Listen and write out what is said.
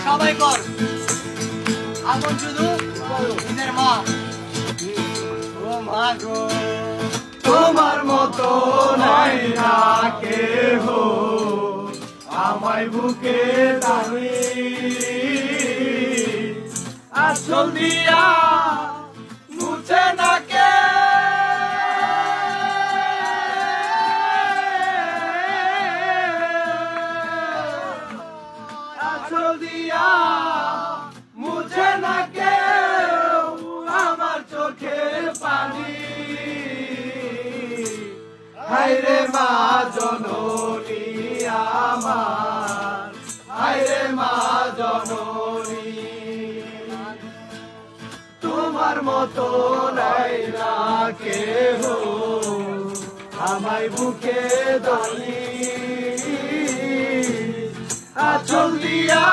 সবাই কর আপন শুধু নিজের মা ও মা গো তোমার মতো নাই না কেহ আমায় বুকে টানি আঁচল দিয়া মুছে না কে আঁচল দিয়া মুছে না কে আমার চোখের পানি হায়রে মা জননী আমার হায়রে মা জননী তোমার মতো নাই না কেহ আমায় বুকে দলি আঁচল দিয়া